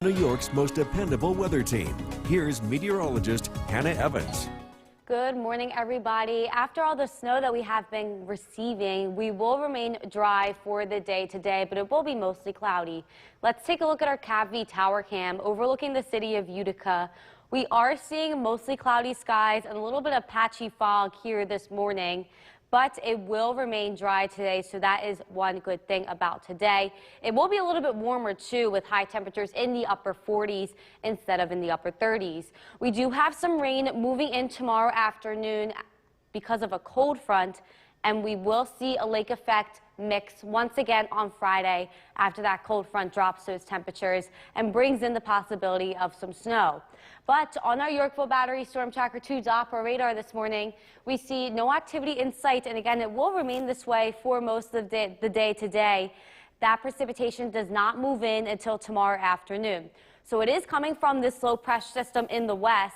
New York's most dependable weather team. Here's meteorologist Hannah Evans. Good morning, everybody. After all the snow that we have been receiving, we will remain dry for the day today, but it will be mostly cloudy. Let's take a look at our CAV tower cam overlooking the city of Utica. We are seeing mostly cloudy skies and a little bit of patchy fog here this morning, but it will remain dry today, so that is one good thing about today. It will be a little bit warmer, too, with high temperatures in the upper 40s instead of in the upper 30s. We do have some rain moving in tomorrow afternoon because of a cold front, and we will see a lake effect mix once again on Friday after that cold front drops those temperatures and brings in the possibility of some snow. But on our Yorkville Battery Storm Tracker 2 Doppler radar this morning, we see no activity in sight, and again, it will remain this way for most of the day today. That precipitation does not move in until tomorrow afternoon. So it is coming from this low pressure system in the west.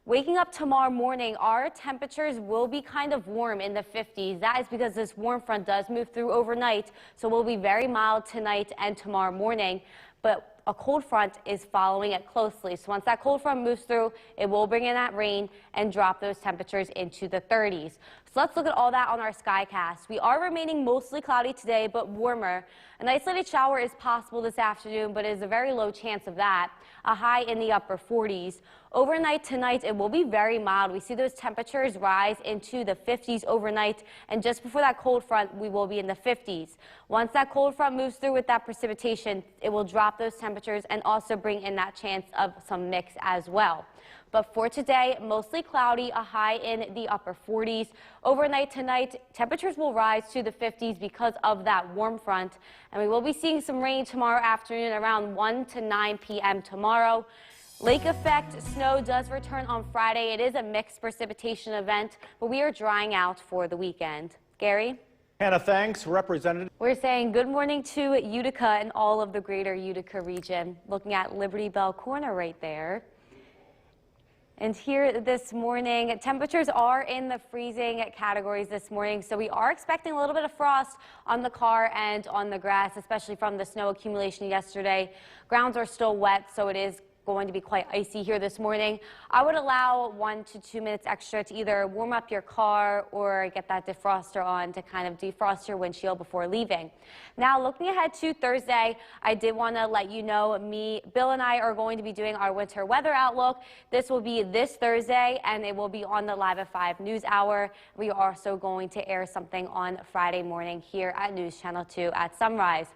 Waking up tomorrow morning, our temperatures will be kind of warm in the 50s. That is because this warm front does move through overnight, so we'll be very mild tonight and tomorrow morning. But a cold front is following it closely. So once that cold front moves through, it will bring in that rain and drop those temperatures into the 30s. So let's look at all that on our skycast. We are remaining mostly cloudy today, but warmer. An isolated shower is possible this afternoon, but it is a very low chance of that. A high in the upper 40s. Overnight tonight, it will be very mild. We see those temperatures rise into the 50s overnight, and just before that cold front, we will be in the 50s. Once that cold front moves through with that precipitation, it will drop those temperatures and also bring in that chance of some mix as well. But for today, mostly cloudy, a high in the upper 40s. Overnight tonight, temperatures will rise to the 50s because of that warm front. And we will be seeing some rain tomorrow afternoon around 1 to 9 p.m. tomorrow. Lake effect snow does return on Friday. It is a mixed precipitation event, but we are drying out for the weekend. Gary? Hannah, thanks. Representative. We're saying good morning to Utica and all of the greater Utica region. Looking at Liberty Bell Corner right there. And here this morning, temperatures are in the freezing categories this morning, so we are expecting a little bit of frost on the car and on the grass, especially from the snow accumulation yesterday. Grounds are still wet, so it is going to be quite icy here this morning. I would allow 1 to 2 minutes extra to either warm up your car or get that defroster on to kind of defrost your windshield before leaving. Now, looking ahead to Thursday, I did want to let you know Bill and I are going to be doing our winter weather outlook. This will be this Thursday, and it will be on the Live at 5 News Hour. We are also going to air something on Friday morning here at News Channel 2 at sunrise.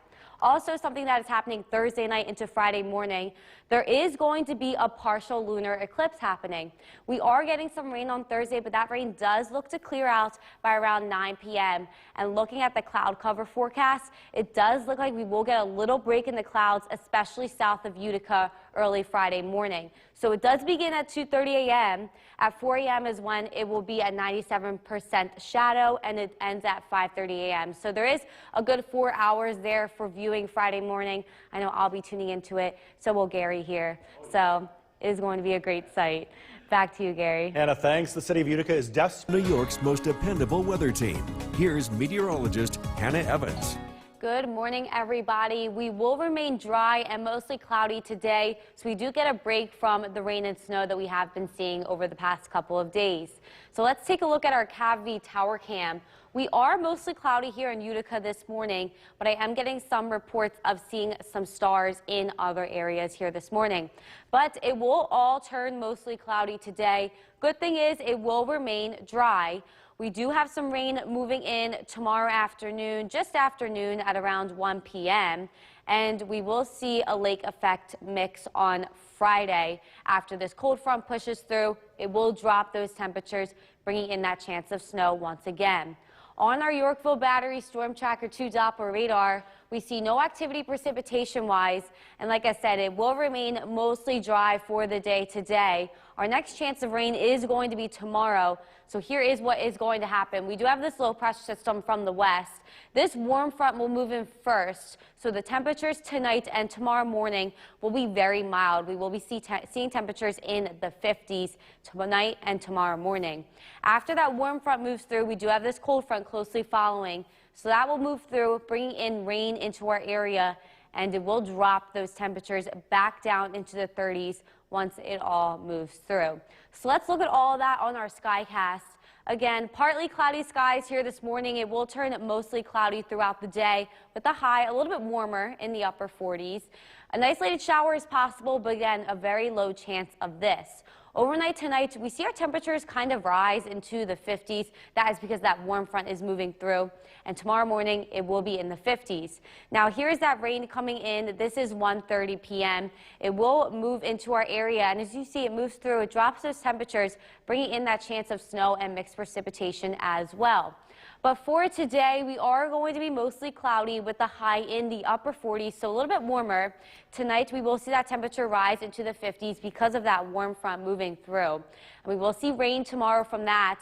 Also, something that is happening Thursday night into Friday morning, there is going to be a partial lunar eclipse happening. We are getting some rain on Thursday, but that rain does look to clear out by around 9 p.m. And looking at the cloud cover forecast, it does look like we will get a little break in the clouds, especially south of Utica, early Friday morning. So it does begin at 2:30 a.m. At 4 a.m. is when it will be at 97% shadow, and it ends at 5:30 a.m. So there is a good 4 hours there for viewing Friday morning. I know I'll be tuning into it, so will Gary here. So it is going to be a great sight. Back to you, Gary. Hannah, thanks. The city of Utica is New York's most dependable weather team. Here's meteorologist Hannah Evans. Good morning, everybody. We will remain dry and mostly cloudy today, so we do get a break from the rain and snow that we have been seeing over the past couple of days. So let's take a look at our CAV tower cam. We are mostly cloudy here in Utica this morning, but I am getting some reports of seeing some stars in other areas here this morning. But it will all turn mostly cloudy today. Good thing is it will remain dry. We do have some rain moving in tomorrow afternoon, just afternoon at around 1 p.m. And we will see a lake effect mix on Friday. After this cold front pushes through, it will drop those temperatures, bringing in that chance of snow once again. On our Yorkville Battery Storm Tracker 2 Doppler radar, we see no activity precipitation-wise, and like I said, it will remain mostly dry for the day today. Our next chance of rain is going to be tomorrow, so here is what is going to happen. We do have this low pressure system from the west. This warm front will move in first, so the temperatures tonight and tomorrow morning will be very mild. We will be seeing temperatures in the 50s tonight and tomorrow morning. After that warm front moves through, we do have this cold front closely following. So that will move through, bringing in rain into our area, and it will drop those temperatures back down into the 30s once it all moves through. So let's look at all of that on our skycast. Again, partly cloudy skies here this morning. It will turn mostly cloudy throughout the day with the high a little bit warmer in the upper 40s. An isolated shower is possible, but again, a very low chance of this. Overnight tonight, we see our temperatures kind of rise into the 50s. That is because that warm front is moving through. And tomorrow morning, it will be in the 50s. Now, here's that rain coming in. This is 1:30 p.m. It will move into our area. And as you see, it moves through. It drops those temperatures, bringing in that chance of snow and mixed precipitation as well. But for today, we are going to be mostly cloudy with the high in the upper 40s, so a little bit warmer. Tonight, we will see that temperature rise into the 50s because of that warm front moving through. And we will see rain tomorrow from that,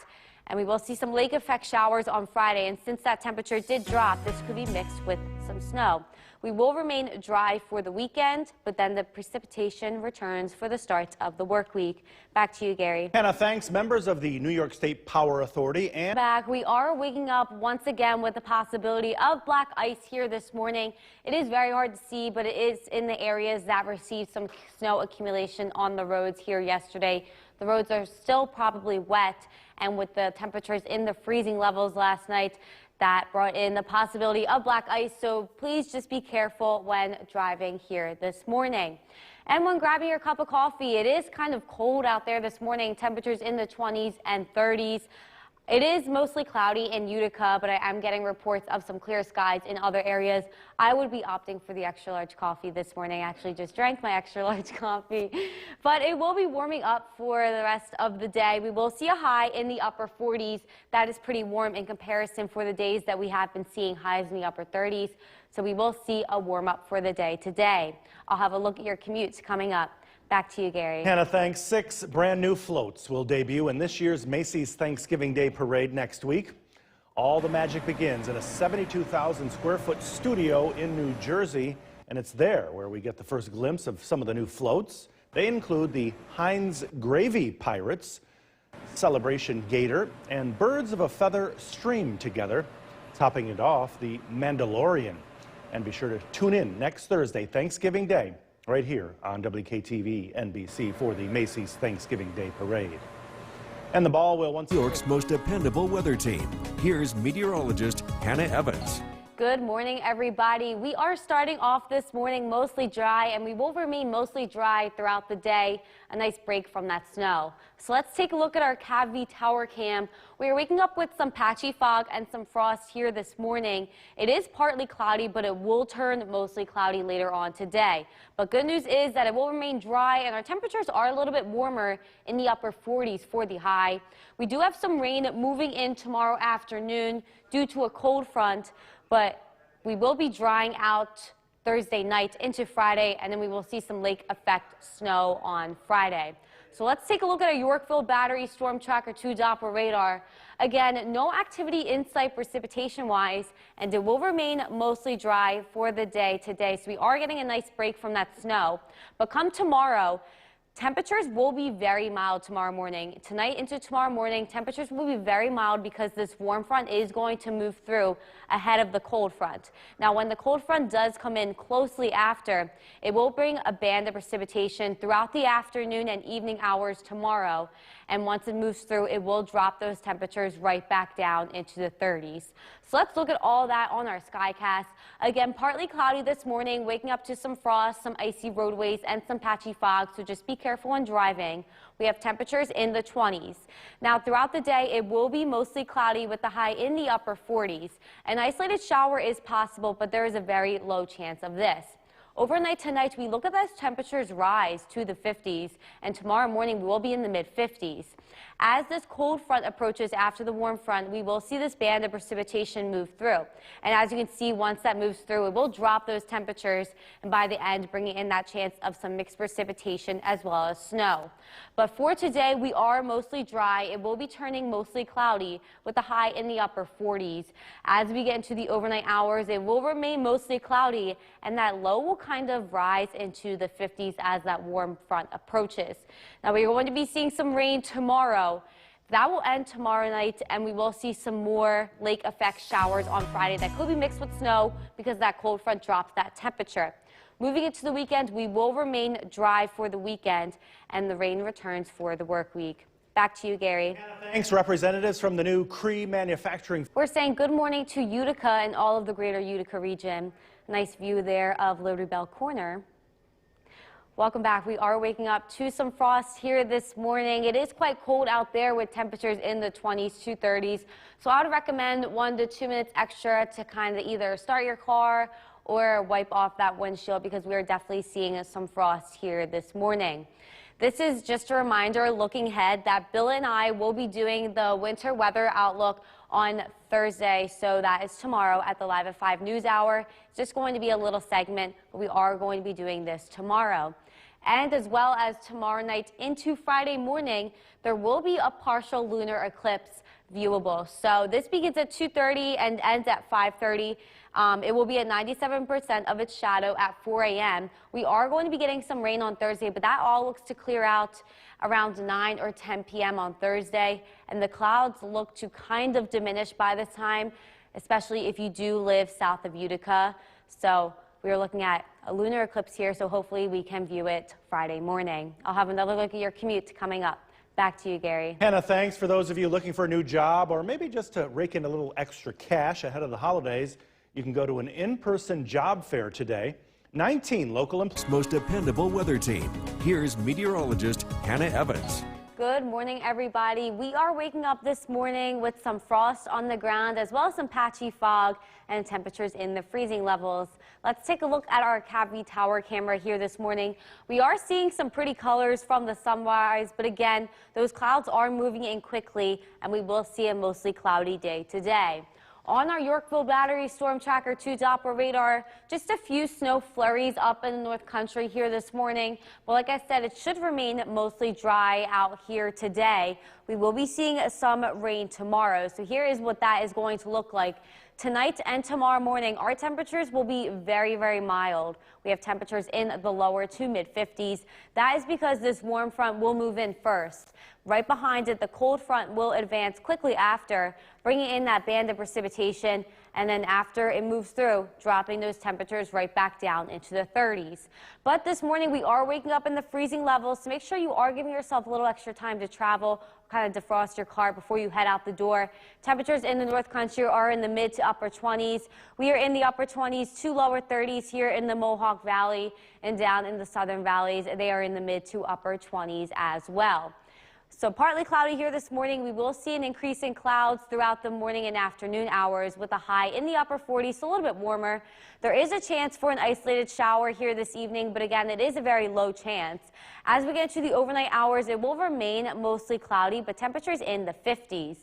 and we will see some lake effect showers on Friday. And since that temperature did drop, this could be mixed with some snow. We will remain dry for the weekend, but then the precipitation returns for the start of the work week. Back to you, Gary. Hannah, thanks. Members of the New York State Power Authority and we are waking up once again with the possibility of black ice here this morning. It is very hard to see, but it is in the areas that received some snow accumulation on the roads here yesterday. The roads are still probably wet, and with the temperatures in the freezing levels last night, that brought in the possibility of black ice, so please just be careful when driving here this morning. And when grabbing your cup of coffee, it is kind of cold out there this morning, temperatures in the 20s and 30s. It is mostly cloudy in Utica, but I am getting reports of some clear skies in other areas. I would be opting for the extra large coffee this morning. I actually just drank my extra large coffee. But it will be warming up for the rest of the day. We will see a high in the upper 40s. That is pretty warm in comparison for the days that we have been seeing highs in the upper 30s. So we will see a warm up for the day today. I'll have a look at your commutes coming up. Back to you, Gary. Hannah, thanks. 6 brand new floats will debut in this year's Macy's Thanksgiving Day Parade next week. All the magic begins in a 72,000 square foot studio in New Jersey, and it's there where we get the first glimpse of some of the new floats. They include the Heinz Gravy Pirates, Celebration Gator, and Birds of a Feather Stream together. Topping it off, the Mandalorian. And be sure to tune in next Thursday, Thanksgiving Day, right here on WKTV NBC for the Macy's Thanksgiving Day Parade. And the ball will once New York's most dependable weather team. Here's meteorologist Hannah Evans. Good morning, everybody. We are starting off this morning mostly dry, and we will remain mostly dry throughout the day. A nice break from that snow. So let's take a look at our CAV tower cam. We are waking up with some patchy fog and some frost here this morning. It is partly cloudy, but it will turn mostly cloudy later on today. But good news is that it will remain dry, and our temperatures are a little bit warmer in the upper 40s for the high. We do have some rain moving in tomorrow afternoon due to a cold front, but we will be drying out Thursday night into Friday, and then we will see some lake effect snow on Friday. So let's take a look at a Yorkville Battery Storm Tracker 2 Doppler radar. Again, no activity in sight precipitation-wise, and it will remain mostly dry for the day today. So we are getting a nice break from that snow. But come tomorrow, temperatures will be very mild tomorrow morning. Tonight into tomorrow morning, temperatures will be very mild because this warm front is going to move through ahead of the cold front. Now, when the cold front does come in closely after, it will bring a band of precipitation throughout the afternoon and evening hours tomorrow. And once it moves through, it will drop those temperatures right back down into the 30s. So let's look at all that on our skycast. Again, partly cloudy this morning, waking up to some frost, some icy roadways, and some patchy fog, so just be careful when driving. We have temperatures in the 20s. Now, throughout the day, it will be mostly cloudy with the high in the upper 40s. An isolated shower is possible, but there is a very low chance of this. Overnight tonight, we look at those temperatures rise to the 50s, and tomorrow morning we will be in the mid-50s. As this cold front approaches after the warm front, we will see this band of precipitation move through. And as you can see, once that moves through, it will drop those temperatures, and by the end, bringing in that chance of some mixed precipitation as well as snow. But for today, we are mostly dry. It will be turning mostly cloudy with a high in the upper 40s. As we get into the overnight hours, it will remain mostly cloudy, and that low will kind of rise into the 50s as that warm front approaches. Now, we are going to be seeing some rain tomorrow. That will end tomorrow night, and we will see some more lake effect showers on Friday that could be mixed with snow because that cold front drops that temperature. Moving into the weekend, we will remain dry for the weekend, and the rain returns for the work week. Back to you, Gary. Thanks, representatives from the new Cree manufacturing. We're saying good morning to Utica and all of the greater Utica region. Nice view there of Liberty Bell Corner. Welcome back. We are waking up to some frost here this morning. It is quite cold out there with temperatures in the 20s to 30s. So I would recommend 1 to 2 minutes extra to kind of either start your car or wipe off that windshield, because we are definitely seeing some frost here this morning. This is just a reminder looking ahead that Bill and I will be doing the winter weather outlook on Thursday. So that is tomorrow at the Live at 5 news hour. It's just going to be a little segment, but we are going to be doing this tomorrow. And as well as tomorrow night into Friday morning, there will be a partial lunar eclipse viewable. So this begins at 2:30 and ends at 5:30. It will be at 97% of its shadow at 4 a.m. We are going to be getting some rain on Thursday, but that all looks to clear out around 9 or 10 p.m. on Thursday. And the clouds look to kind of diminish by this time, especially if you do live south of Utica. So we are looking at a lunar eclipse here, so hopefully we can view it Friday morning. I'll have another look at your commute coming up. Back to you, Gary. Hannah, thanks. For those of you looking for a new job or maybe just to rake in a little extra cash ahead of the holidays, you can go to an in-person job fair today. 19 local most dependable weather team. Here's meteorologist Hannah Evans. Good morning, everybody. We are waking up this morning with some frost on the ground as well as some patchy fog and temperatures in the freezing levels. Let's take a look at our Cavity Tower camera here this morning. We are seeing some pretty colors from the sunrise, but again, those clouds are moving in quickly and we will see a mostly cloudy day today. On our Yorkville Battery Storm Tracker 2 Doppler radar, just a few snow flurries up in the North Country here this morning. But like I said, it should remain mostly dry out here today. We will be seeing some rain tomorrow. So here is what that is going to look like. Tonight and tomorrow morning, our temperatures will be very, very mild. We have temperatures in the lower to mid-50s. That is because this warm front will move in first. Right behind it, the cold front will advance quickly after, bringing in that band of precipitation, and then after it moves through, dropping those temperatures right back down into the 30s. But this morning, we are waking up in the freezing levels, so make sure you are giving yourself a little extra time to travel, kind of defrost your car before you head out the door. Temperatures in the North Country are in the mid to upper 20s. We are in the upper 20s to lower 30s here in the Mohawk Valley, and down in the southern valleys, they are in the mid to upper 20s as well. So partly cloudy here this morning. We will see an increase in clouds throughout the morning and afternoon hours with a high in the upper 40s, so a little bit warmer. There is a chance for an isolated shower here this evening, but again, it is a very low chance. As we get into the overnight hours, it will remain mostly cloudy, but temperatures in the 50s.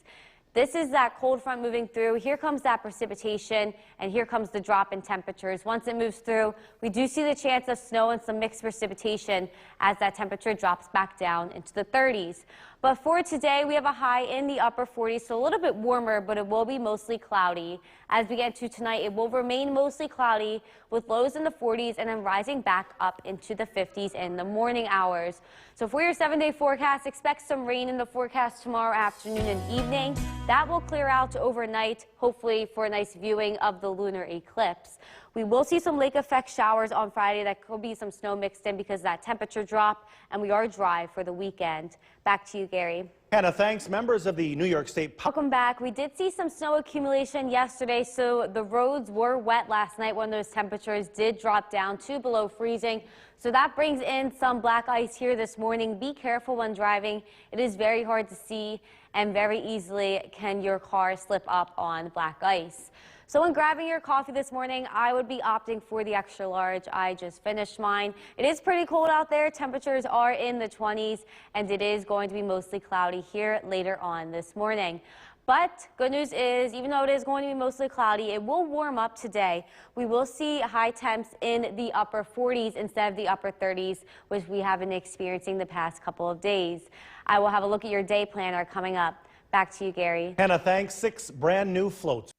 This is that cold front moving through. Here comes that precipitation, and here comes the drop in temperatures. Once it moves through, we do see the chance of snow and some mixed precipitation as that temperature drops back down into the 30s. But for today, we have a high in the upper 40s, so a little bit warmer, but it will be mostly cloudy. As we get to tonight, it will remain mostly cloudy with lows in the 40s and then rising back up into the 50s in the morning hours. So for your 7-day forecast, expect some rain in the forecast tomorrow afternoon and evening. That will clear out overnight, hopefully for a nice viewing of the lunar eclipse. We will see some lake effect showers on Friday. That could be some snow mixed in because of that temperature drop, and we are dry for the weekend. Back to you, Gary. Hannah, thanks. Members of the New York State... Welcome back. We did see some snow accumulation yesterday, so the roads were wet last night when those temperatures did drop down to below freezing. So that brings in some black ice here this morning. Be careful when driving. It is very hard to see, and very easily can your car slip up on black ice. So when grabbing your coffee this morning, I would be opting for the extra large. I just finished mine. It is pretty cold out there. Temperatures are in the 20s, and it is going to be mostly cloudy here later on this morning. But good news is, even though it is going to be mostly cloudy, it will warm up today. We will see high temps in the upper 40s instead of the upper 30s, which we have been experiencing the past couple of days. I will have a look at your day planner coming up. Back to you, Gary. Hannah, thanks. 6 brand new floats.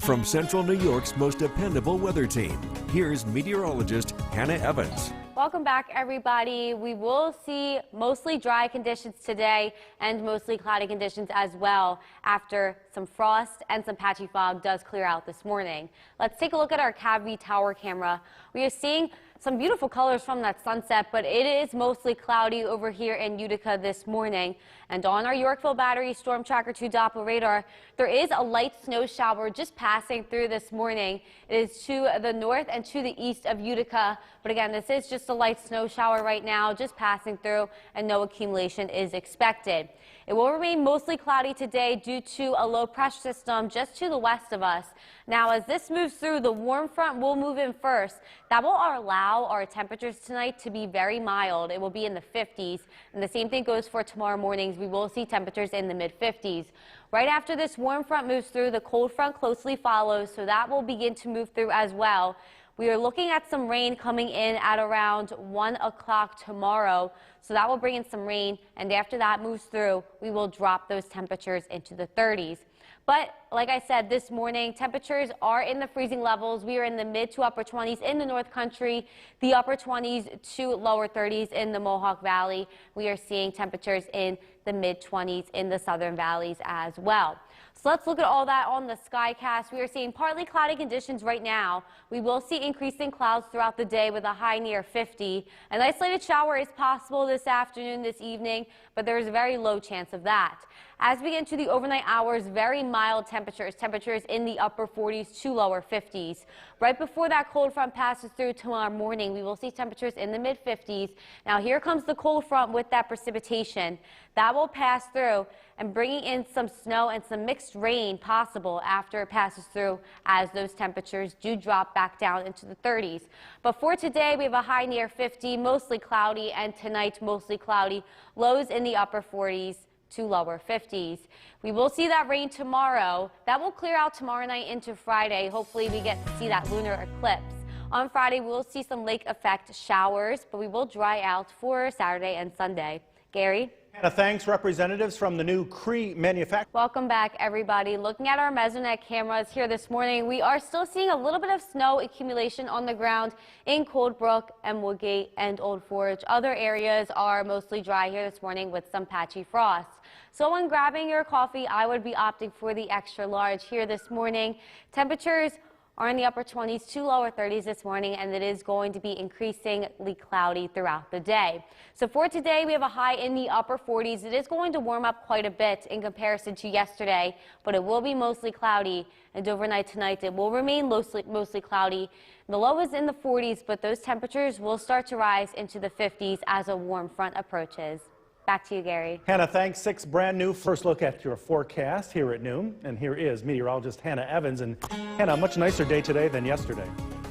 From Central New York's most dependable weather team, here's meteorologist Hannah Evans. Welcome back, everybody. We will see mostly dry conditions today and mostly cloudy conditions as well after some frost and some patchy fog does clear out this morning. Let's take a look at our CAV tower camera. We are seeing some beautiful colors from that sunset, but it is mostly cloudy over here in Utica this morning. And on our Yorkville Battery Storm Tracker 2 Doppler radar, there is a light snow shower just passing through this morning. It is to the north and to the east of Utica. But again, this is just a light snow shower right now, just passing through, and no accumulation is expected. It will remain mostly cloudy today due to a low pressure system just to the west of us. Now, as this moves through, the warm front will move in first. That will allow our temperatures tonight to be very mild. It will be in the 50s, and the same thing goes for tomorrow mornings. We will see temperatures in the mid-50s. Right after this warm front moves through, the cold front closely follows, so that will begin to move through as well. We are looking at some rain coming in at around 1 o'clock tomorrow, so that will bring in some rain, and after that moves through, we will drop those temperatures into the 30s. But like I said, this morning, temperatures are in the freezing levels. We are in the mid to upper 20s in the North Country, the upper 20s to lower 30s in the Mohawk Valley. We are seeing temperatures in the mid 20s in the southern valleys as well. So let's look at all that on the Skycast. We are seeing partly cloudy conditions right now. We will see increasing clouds throughout the day with a high near 50. An isolated shower is possible this afternoon, this evening, but there is a very low chance of that. As we get into the overnight hours, very mild temperatures in the upper 40s to lower 50s. Right before that cold front passes through tomorrow morning, we will see temperatures in the mid 50s. Now here comes the cold front with that precipitation. That will pass through and bringing in some snow and some mixed rain possible after it passes through, as those temperatures do drop back down into the 30s. But for today, we have a high near 50, mostly cloudy, and tonight mostly cloudy, lows in the upper 40s to lower 50s. We will see that rain tomorrow. That will clear out tomorrow night into Friday. Hopefully we get to see that lunar eclipse. On Friday, we will see some lake effect showers, but we will dry out for Saturday and Sunday. Gary? Hannah, thanks. Representatives from the new Cree manufacturer. Welcome back, everybody. Looking at our Mesonet cameras here this morning, we are still seeing a little bit of snow accumulation on the ground in Cold Brook and Woodgate and Old Forge. Other areas are mostly dry here this morning with some patchy frost. So when grabbing your coffee, I would be opting for the extra large here this morning. Temperatures are in the upper 20s to lower 30s this morning, and it is going to be increasingly cloudy throughout the day. So for today, we have a high in the upper 40s. It is going to warm up quite a bit in comparison to yesterday, but it will be mostly cloudy. And overnight tonight, it will remain mostly cloudy. The low is in the 40s, but those temperatures will start to rise into the 50s as a warm front approaches. Back to you, Gary. Hannah, thanks. 6 brand new. First look at your forecast here at noon. And here is meteorologist Hannah Evans. And Hannah, a much nicer day today than yesterday.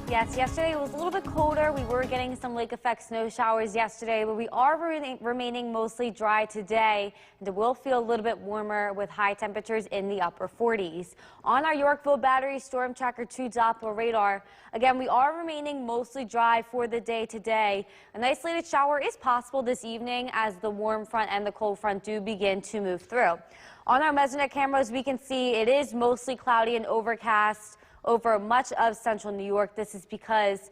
Yes, yesterday it was a little bit colder. We were getting some lake effect snow showers yesterday, but we are remaining mostly dry today. And it will feel a little bit warmer with high temperatures in the upper 40s. On our Yorkville Battery Storm Tracker 2 Doppler radar, again, we are remaining mostly dry for the day today. An isolated shower is possible this evening as the warm front and the cold front do begin to move through. On our Mesonet cameras, we can see it is mostly cloudy and overcast over much of central New York. This is because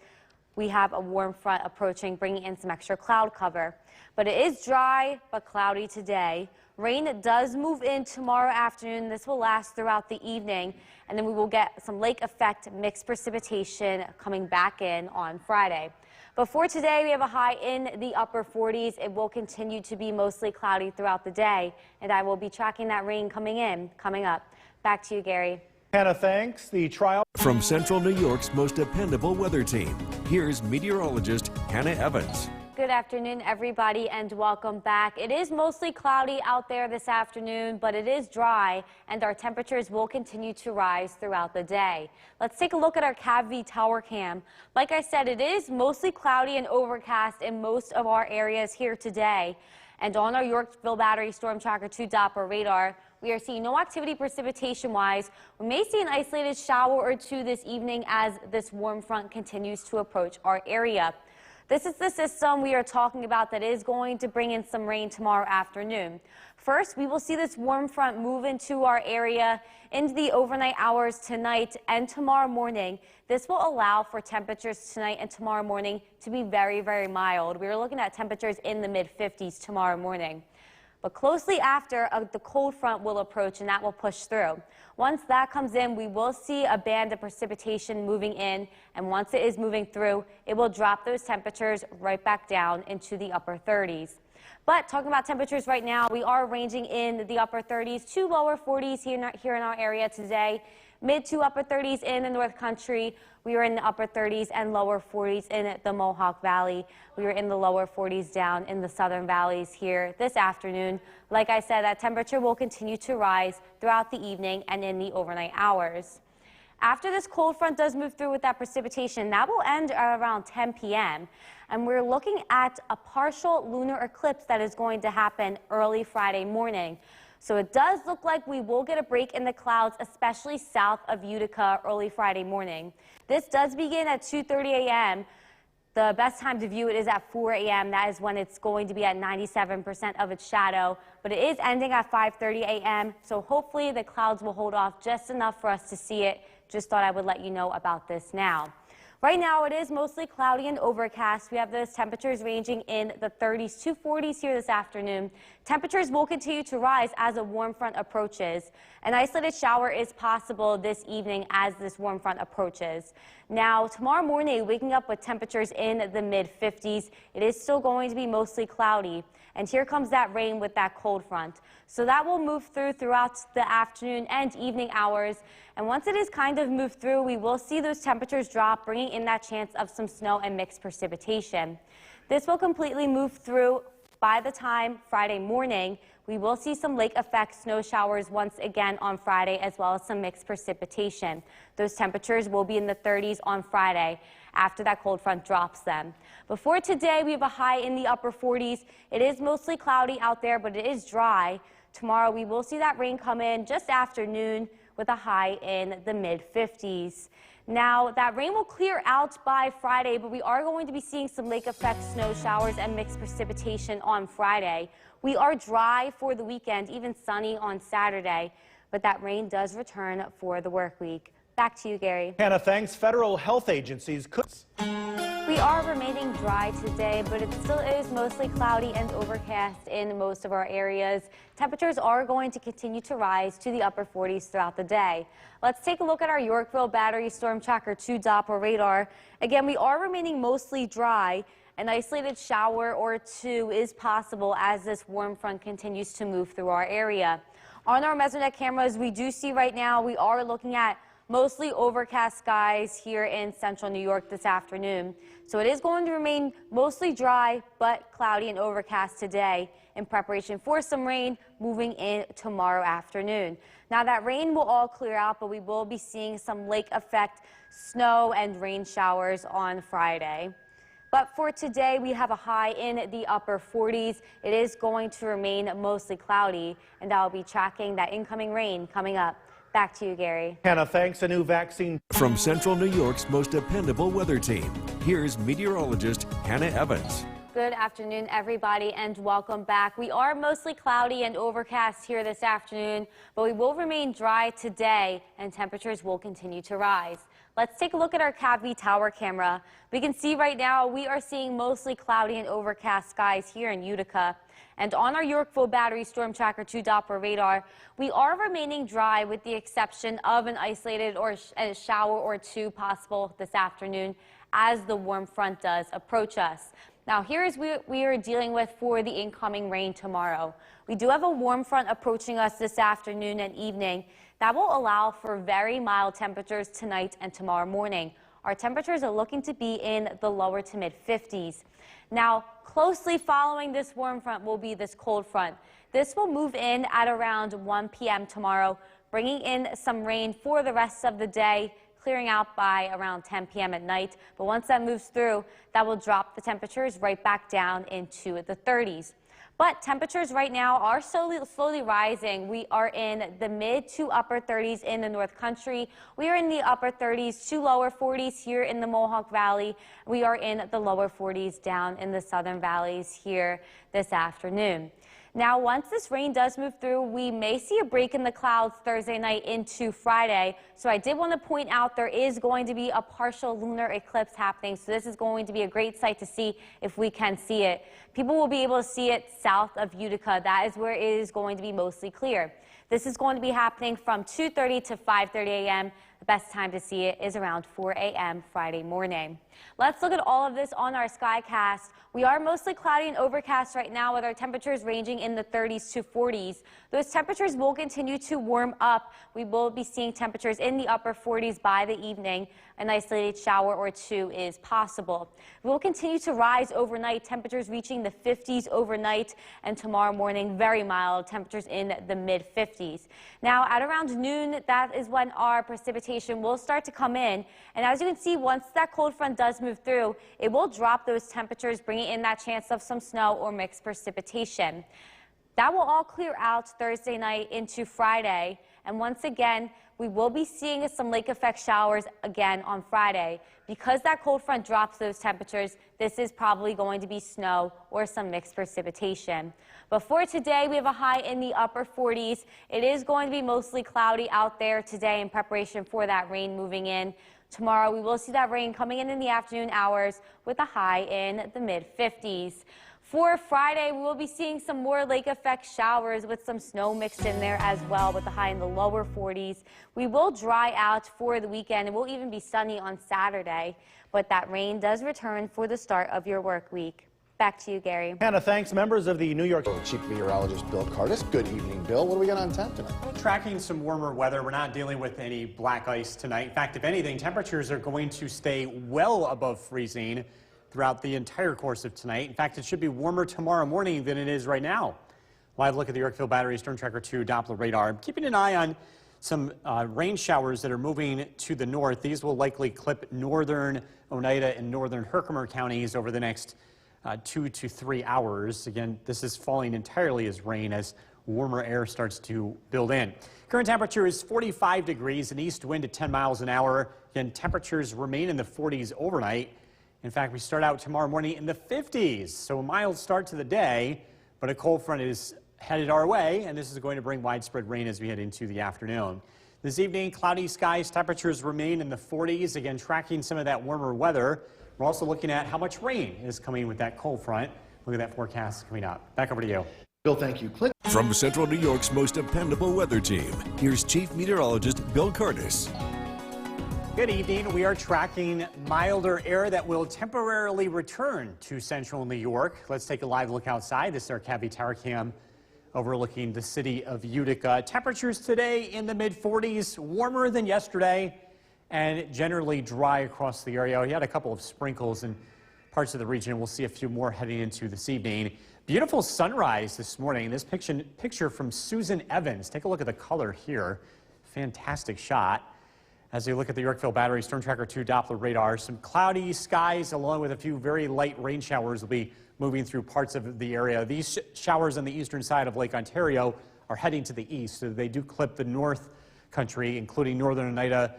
we have a warm front approaching, bringing in some extra cloud cover. But it is dry but cloudy today. Rain does move in tomorrow afternoon. This will last throughout the evening, and then we will get some lake effect mixed precipitation coming back in on Friday. But for today, we have a high in the upper 40s. It will continue to be mostly cloudy throughout the day, and I will be tracking that rain coming up. Back to you, Gary. Hannah, thanks. The trial From Central New York's most dependable weather team, here's meteorologist Hannah Evans. Good afternoon, everybody, and welcome back. It is mostly cloudy out there this afternoon, but it is dry, and our temperatures will continue to rise throughout the day. Let's take a look at our CAV tower cam. Like I said, it is mostly cloudy and overcast in most of our areas here today. And on our Yorkville Battery Storm Tracker 2 Doppler radar, we are seeing no activity precipitation-wise. We may see an isolated shower or two this evening as this warm front continues to approach our area. This is the system we are talking about that is going to bring in some rain tomorrow afternoon. First, we will see this warm front move into our area into the overnight hours tonight and tomorrow morning. This will allow for temperatures tonight and tomorrow morning to be very, very mild. We are looking at temperatures in the mid-50s tomorrow morning. But closely after, the cold front will approach and that will push through. Once that comes in, we will see a band of precipitation moving in, and once it is moving through, it will drop those temperatures right back down into the upper 30s. But talking about temperatures right now, we are ranging in the upper 30s to lower 40s here in our area today. Mid to upper 30s in the North Country. We were in the upper 30s and lower 40s in the Mohawk Valley. We were in the lower 40s down in the southern valleys here this afternoon. Like I said, that temperature will continue to rise throughout the evening and in the overnight hours. After this cold front does move through with that precipitation, that will end around 10 p.m. And we're looking at a partial lunar eclipse that is going to happen early Friday morning. So it does look like we will get a break in the clouds, especially south of Utica early Friday morning. This does begin at 2:30 a.m. The best time to view it is at 4 a.m. That is when it's going to be at 97% of its shadow. But it is ending at 5:30 a.m. So hopefully the clouds will hold off just enough for us to see it. Just thought I would let you know about this now. Right now, it is mostly cloudy and overcast. We have those temperatures ranging in the 30s to 40s here this afternoon. Temperatures will continue to rise as a warm front approaches. An isolated shower is possible this evening as this warm front approaches. Now, tomorrow morning, waking up with temperatures in the mid-50s. It is still going to be mostly cloudy. And here comes that rain with that cold front. So that will move throughout the afternoon and evening hours. And once it is kind of moved through, we will see those temperatures drop, bringing in that chance of some snow and mixed precipitation. This will completely move through by the time Friday morning. We will see some lake effect snow showers once again on Friday, as well as some mixed precipitation. Those temperatures will be in the 30s on Friday after that cold front drops them. Before today, we have a high in the upper 40s. It is mostly cloudy out there, but it is dry. Tomorrow, we will see that rain come in just after noon with a high in the mid-50s. Now, that rain will clear out by Friday, but we are going to be seeing some lake effect snow showers and mixed precipitation on Friday. We are dry for the weekend, even sunny on Saturday, but that rain does return for the work week. Back to you, Gary. Hannah, thanks. Federal health agencies could... We are remaining dry today, but it still is mostly cloudy and overcast in most of our areas. Temperatures are going to continue to rise to the upper 40s throughout the day. Let's take a look at our Yorkville Battery Storm Tracker 2 Doppler radar. Again, we are remaining mostly dry. An isolated shower or two is possible as this warm front continues to move through our area. On our Mesonet cameras, we do see right now we are looking at mostly overcast skies here in central New York this afternoon. So it is going to remain mostly dry but cloudy and overcast today in preparation for some rain moving in tomorrow afternoon. Now that rain will all clear out, but we will be seeing some lake effect snow and rain showers on Friday. But for today, we have a high in the upper 40s. It is going to remain mostly cloudy, and I'll be tracking that incoming rain coming up. Back to you, Gary. Hannah, thanks. A new vaccine. From Central New York's most dependable weather team, here's meteorologist Hannah Evans. Good afternoon, everybody, and welcome back. We are mostly cloudy and overcast here this afternoon, but we will remain dry today, and temperatures will continue to rise. Let's take a look at our CAV tower camera. We can see right now we are seeing mostly cloudy and overcast skies here in Utica. And on our Yorkville Battery Storm Tracker 2 Doppler radar, we are remaining dry with the exception of an isolated a shower or two possible this afternoon as the warm front does approach us. Now, here's what we are dealing with for the incoming rain tomorrow. We do have a warm front approaching us this afternoon and evening. That will allow for very mild temperatures tonight and tomorrow morning. Our temperatures are looking to be in the lower to mid-50s. Now, closely following this warm front will be this cold front. This will move in at around 1 p.m. tomorrow, bringing in some rain for the rest of the day, clearing out by around 10 p.m. at night. But once that moves through, that will drop the temperatures right back down into the 30s. But temperatures right now are slowly rising. We are in the mid to upper 30s in the North Country. We are in the upper 30s to lower 40s here in the Mohawk Valley. We are in the lower 40s down in the southern valleys here this afternoon. Now, once this rain does move through, we may see a break in the clouds Thursday night into Friday. So I did want to point out there is going to be a partial lunar eclipse happening. So this is going to be a great sight to see if we can see it. People will be able to see it south of Utica. That is where it is going to be mostly clear. This is going to be happening from 2:30 to 5:30 a.m. The best time to see it is around 4 a.m. Friday morning. Let's look at all of this on our Skycast. We are mostly cloudy and overcast right now with our temperatures ranging in the 30s to 40s. Those temperatures will continue to warm up. We will be seeing temperatures in the upper 40s by the evening. An isolated shower or two is possible. We will continue to rise overnight, temperatures reaching the 50s overnight, and tomorrow morning very mild, temperatures in the mid 50s. Now at around noon, that is when our precipitation will start to come in. And as you can see, once that cold front does move through, it will drop those temperatures, bringing in that chance of some snow or mixed precipitation. That will all clear out Thursday night into Friday. And once again, we will be seeing some lake effect showers again on Friday. Because that cold front drops those temperatures, this is probably going to be snow or some mixed precipitation. But for today, we have a high in the upper 40s. It is going to be mostly cloudy out there today in preparation for that rain moving in. Tomorrow, we will see that rain coming in the afternoon hours with a high in the mid 50s. For Friday, we will be seeing some more lake effect showers with some snow mixed in there as well, with the high in the lower 40s. We will dry out for the weekend. It will even be sunny on Saturday, but that rain does return for the start of your work week. Back to you, Gary. Hannah, thanks. Members of the New York Chief Meteorologist Bill Curtis. Good evening, Bill. What do we got on tap tonight? We're tracking some warmer weather. We're not dealing with any black ice tonight. In fact, if anything, temperatures are going to stay well above freezing throughout the entire course of tonight. In fact, it should be warmer tomorrow morning than it is right now. Live look at the Yorkville Battery Storm Tracker 2 Doppler radar. I'm keeping an eye on some rain showers that are moving to the north. These will likely clip northern Oneida and northern Herkimer counties over the next 2 to 3 hours. Again, this is falling entirely as rain as warmer air starts to build in. Current temperature is 45 degrees, an east wind at 10 miles an hour. Again, temperatures remain in the 40s overnight. In fact, we start out tomorrow morning in the 50s, so a mild start to the day, but a cold front is headed our way, and this is going to bring widespread rain as we head into the afternoon. This evening, cloudy skies, temperatures remain in the 40s, again, tracking some of that warmer weather. We're also looking at how much rain is coming with that cold front. Look at that forecast coming up. Back over to you. Bill, thank you. Click. From Central New York's most dependable weather team, here's Chief Meteorologist Bill Curtis. Good evening. We are tracking milder air that will temporarily return to central New York. Let's take a live look outside. This is our Cabby Tower Cam overlooking the city of Utica. Temperatures today in the mid 40s, warmer than yesterday, and generally dry across the area. We had a couple of sprinkles in parts of the region. We'll see a few more heading into this evening. Beautiful sunrise this morning. This picture from Susan Evans. Take a look at the color here. Fantastic shot. As you look at the Yorkville Battery Storm Tracker 2 Doppler radar, some cloudy skies along with a few very light rain showers will be moving through parts of the area. These showers on the eastern side of Lake Ontario are heading to the east, so they do clip the north country, including northern Oneida,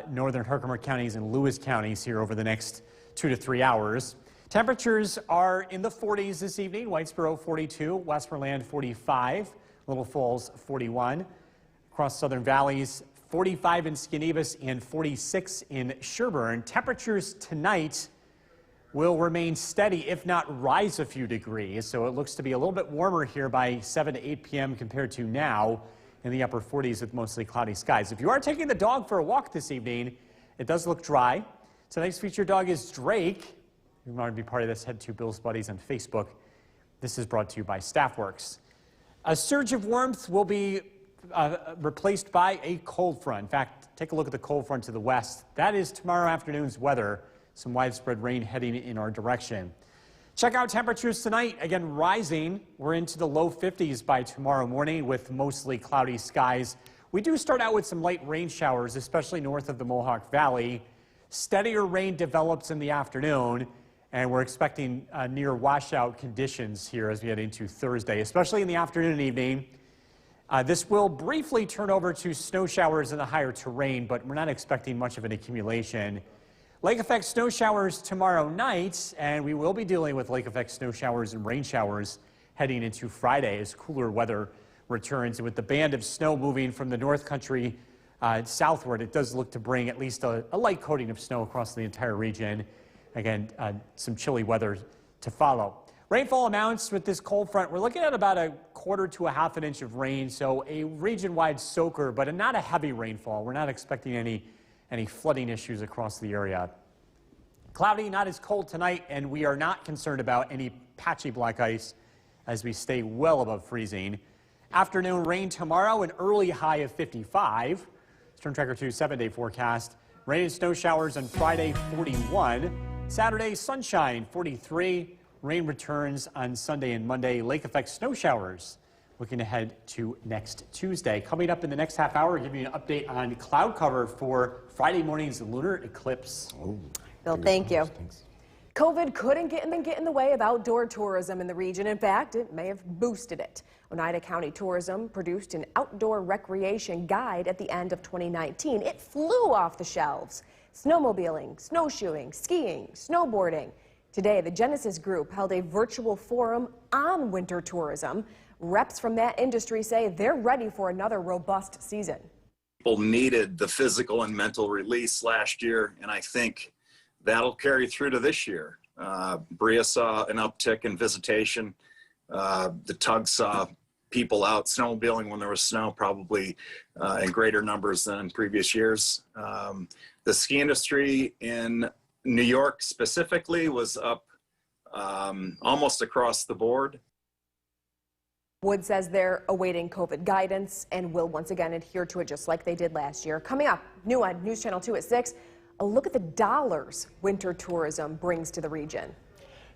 northern Herkimer counties and Lewis counties here over the next 2 to 3 hours. Temperatures are in the 40s this evening. Whitesboro 42, Westmoreland 45, Little Falls 41. Across southern valleys, 45 in Skinevus and 46 in Sherburne. Temperatures tonight will remain steady, if not rise a few degrees. So it looks to be a little bit warmer here by 7 to 8 p.m. compared to now in the upper 40s with mostly cloudy skies. If you are taking the dog for a walk this evening, it does look dry. Tonight's featured dog is Drake. If you want to be part of this, head to Bill's Buddies on Facebook. This is brought to you by Staffworks. A surge of warmth will be replaced by a cold front. In fact, take a look at the cold front to the west. That is tomorrow afternoon's weather. Some widespread rain heading in our direction. Check out temperatures tonight. Again, rising. We're into the low 50s by tomorrow morning with mostly cloudy skies. We do start out with some light rain showers, especially north of the Mohawk Valley. Steadier rain develops in the afternoon. and we're expecting near washout conditions here as we head into Thursday, especially in the afternoon and evening. This will briefly turn over to snow showers in the higher terrain, but we're not expecting much of an accumulation. Lake effect snow showers tomorrow night, and we will be dealing with lake effect snow showers and rain showers heading into Friday as cooler weather returns. And with the band of snow moving from the North Country southward, it does look to bring at least a light coating of snow across the entire region. Again, some chilly weather to follow. Rainfall amounts with this cold front, we're looking at about a quarter to a half an inch of rain, so a region-wide soaker, but not a heavy rainfall. We're not expecting any flooding issues across the area. Cloudy, not as cold tonight, and we are not concerned about any patchy black ice as we stay well above freezing. Afternoon rain tomorrow, an early high of 55. Storm Tracker 2 7-day forecast. Rain and snow showers on Friday, 41. Saturday, sunshine, 43. Rain returns on Sunday and Monday. Lake effect snow showers. Looking ahead to next Tuesday. Coming up in the next half hour, we're giving you an update on cloud cover for Friday morning's lunar eclipse. Oh, Bill, thank you. Thanks. COVID couldn't get in the way of outdoor tourism in the region. In fact, it may have boosted it. Oneida County Tourism produced an outdoor recreation guide at the end of 2019. It flew off the shelves. Snowmobiling, snowshoeing, skiing, snowboarding. Today, the Genesis Group held a virtual forum on winter tourism. Reps from that industry say they're ready for another robust season. People needed the physical and mental release last year, and I think that'll carry through to this year. Brea saw an uptick in visitation. The Tug saw people out snowmobiling when there was snow, probably in greater numbers than in previous years. The ski industry in New York specifically was up almost across the board. Wood says they're awaiting COVID guidance and will once again adhere to it just like they did last year. Coming up, new on News Channel 2 at 6, a look at the dollars winter tourism brings to the region.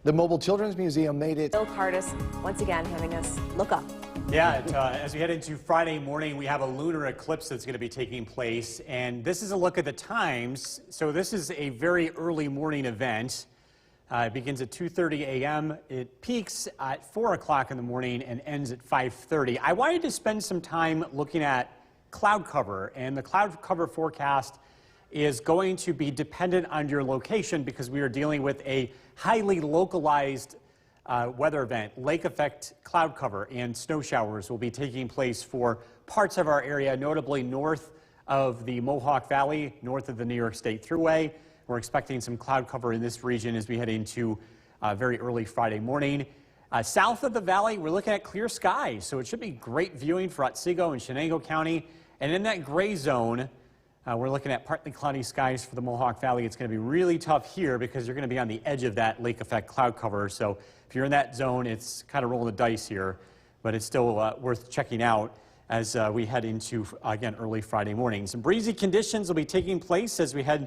The Mobile Children's Museum made it. Bill Cardis once again having us look up. Yeah, as we head into Friday morning, we have a lunar eclipse that's going to be taking place, and this is a look at the times. So this is a very early morning event. It begins at 2:30 a.m. It peaks at 4 o'clock in the morning and ends at 5:30. I wanted to spend some time looking at cloud cover, and the cloud cover forecast is going to be dependent on your location because we are dealing with a highly localized weather event. Lake effect cloud cover and snow showers will be taking place for parts of our area, notably north of the Mohawk Valley, north of the New York State Thruway. We're expecting some cloud cover in this region as we head into very early Friday morning. South of the valley, we're looking at clear skies, so it should be great viewing for Otsego and Shenango County. And in that gray zone, we're looking at partly cloudy skies for the Mohawk Valley. It's going to be really tough here because you're going to be on the edge of that lake effect cloud cover. So if you're in that zone, it's kind of rolling the dice here, but it's still worth checking out as we head into, again, early Friday morning. Some breezy conditions will be taking place as we head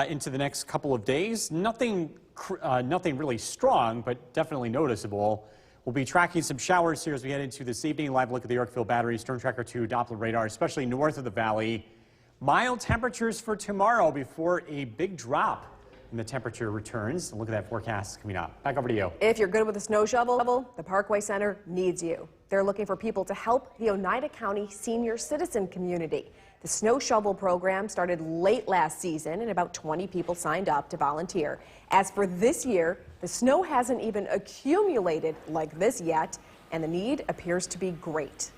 into the next couple of days. Nothing really strong, but definitely noticeable. We'll be tracking some showers here as we head into this evening. Live look at the Yorkville Battery, Storm Tracker 2 Doppler radar, especially north of the valley. Mild temperatures for tomorrow before a big drop in the temperature returns. Look at that forecast coming up. Back over to you. If you're good with a snow shovel, the Parkway Center needs you. They're looking for people to help the Oneida County senior citizen community. The snow shovel program started late last season and about 20 people signed up to volunteer. As for this year, the snow hasn't even accumulated like this yet, and the need appears to be great.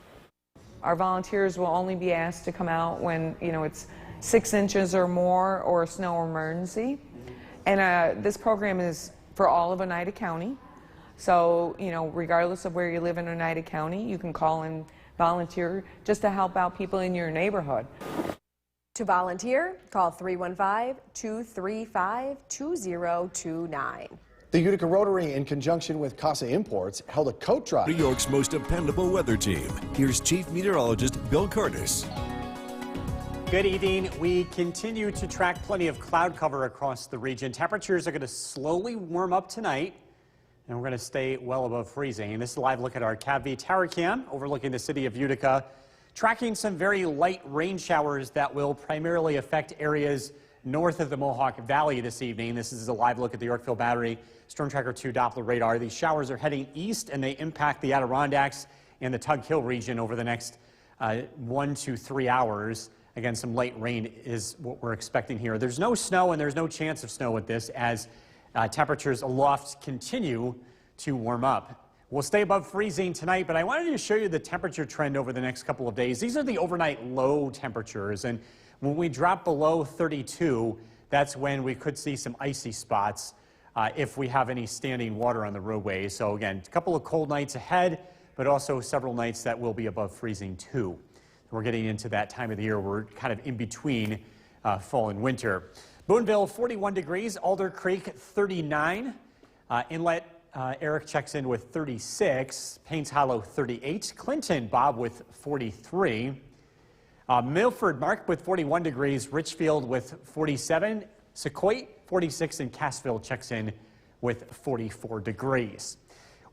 Our volunteers will only be asked to come out when, it's 6 inches or more or a snow emergency. And this program is for all of Oneida County. So, regardless of where you live in Oneida County, you can call and volunteer just to help out people in your neighborhood. To volunteer, call 315-235-2029. The Utica Rotary, in conjunction with Casa Imports, held a coat drive. New York's most dependable weather team. Here's Chief Meteorologist Bill Cardis. Good evening. We continue to track plenty of cloud cover across the region. Temperatures are going to slowly warm up tonight, and we're going to stay well above freezing. This is a live look at our CAV tower cam overlooking the city of Utica, tracking some very light rain showers that will primarily affect areas north of the Mohawk Valley this evening. This is a live look at the Yorkville Battery Storm Tracker 2 Doppler radar. These showers are heading east and they impact the Adirondacks and the Tug Hill region over the next 1 to 3 hours. Again, some light rain is what we're expecting here. There's no snow and there's no chance of snow with this as temperatures aloft continue to warm up. We'll stay above freezing tonight, but I wanted to show you the temperature trend over the next couple of days. These are the overnight low temperatures, and when we drop below 32, that's when we could see some icy spots if we have any standing water on the roadways. So again, a couple of cold nights ahead, but also several nights that will be above freezing too. We're getting into that time of the year. We're kind of in between fall and winter. Boonville, 41 degrees. Alder Creek, 39. Inlet, Eric checks in with 36. Paynes Hollow, 38. Clinton, Bob with 43. Milford, Mark with 41 degrees. Richfield with 47. Sequoia, 46. And Cassville checks in with 44 degrees.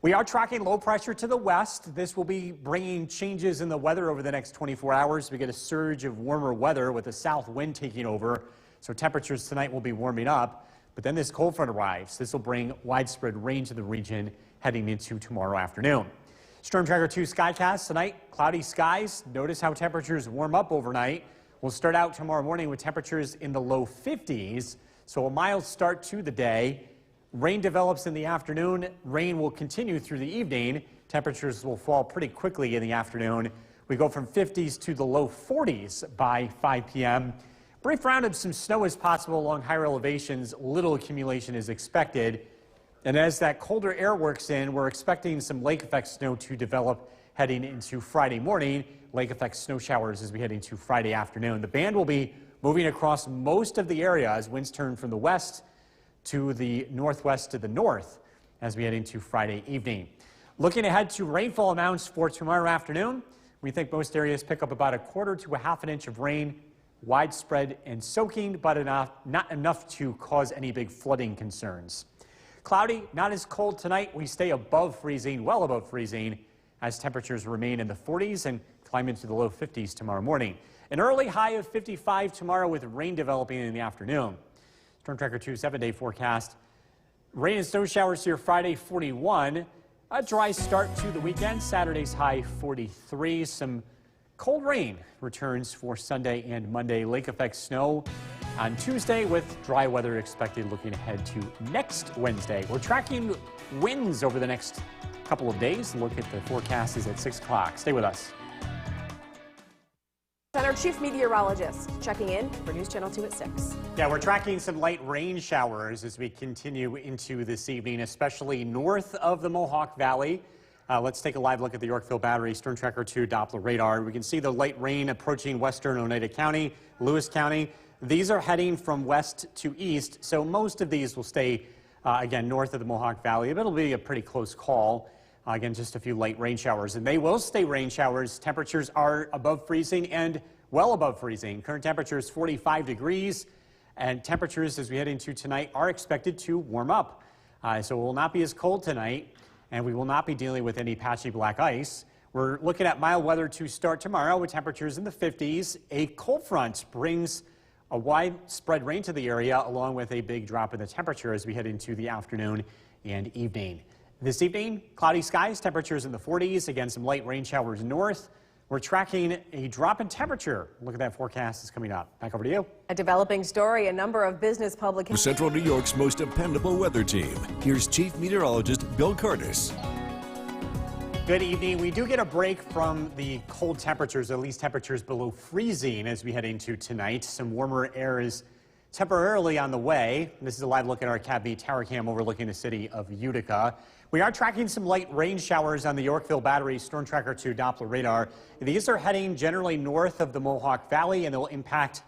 We are tracking low pressure to the west. This will be bringing changes in the weather over the next 24 hours. We get a surge of warmer weather with a south wind taking over. So temperatures tonight will be warming up. But then this cold front arrives. This will bring widespread rain to the region heading into tomorrow afternoon. Storm Tracker 2 Skycast tonight. Cloudy skies. Notice how temperatures warm up overnight. We'll start out tomorrow morning with temperatures in the low 50s. So a mild start to the day. Rain develops in the afternoon. Rain will continue through the evening. Temperatures will fall pretty quickly in the afternoon. We go from 50s to the low 40s by 5 p.m. Brief round of some snow is possible along higher elevations. Little accumulation is expected. And as that colder air works in, we're expecting some lake effect snow to develop heading into Friday morning. Lake effect snow showers as we head into Friday afternoon. The band will be moving across most of the area as winds turn from the west to the northwest to the north as we head into Friday evening. Looking ahead to rainfall amounts for tomorrow afternoon, we think most areas pick up about 1/4 to 1/2 inch of rain, widespread and soaking, but not enough to cause any big flooding concerns. Cloudy, not as cold tonight. We stay above freezing, well above freezing, as temperatures remain in the 40s and climb into the low 50s tomorrow morning. An early high of 55 tomorrow with rain developing in the afternoon. Storm Tracker 2 7-day forecast. Rain and snow showers here Friday, 41. A dry start to the weekend. Saturday's high, 43. Some cold rain returns for Sunday and Monday. Lake effect snow on Tuesday with dry weather expected looking ahead to next Wednesday. We're tracking winds over the next couple of days. Look at the forecast is at 6 o'clock. Stay with us. Our chief meteorologist checking in for News Channel 2 at 6. Yeah, we're tracking some light rain showers as we continue into this evening, especially north of the Mohawk Valley. Let's take a live look at the Yorkville Battery Storm Tracker 2 Doppler radar. We can see the light rain approaching western Oneida County, Lewis County. These are heading from west to east, so most of these will stay, again, north of the Mohawk Valley. It'll be a pretty close call. Again, just a few light rain showers, and they will stay rain showers. Temperatures are above freezing and well above freezing. Current temperature is 45 degrees, and temperatures as we head into tonight are expected to warm up. So it will not be as cold tonight, and we will not be dealing with any patchy black ice. We're looking at mild weather to start tomorrow with temperatures in the 50s. A cold front brings a widespread rain to the area along with a big drop in the temperature as we head into the afternoon and evening. This evening, cloudy skies, temperatures in the 40s. Again, some light rain showers north. We're tracking a drop in temperature. Look at that forecast is coming up. Back over to you. A developing story, a number of business publications. Central New York's most dependable weather team. Here's Chief Meteorologist Bill Curtis. Good evening. We do get a break from the cold temperatures, at least temperatures below freezing as we head into tonight. Some warmer air is temporarily on the way. This is a live look at our CAB tower cam overlooking the city of Utica. We are tracking some light rain showers on the Yorkville Battery Storm Tracker 2 Doppler radar. These are heading generally north of the Mohawk Valley, and they'll impact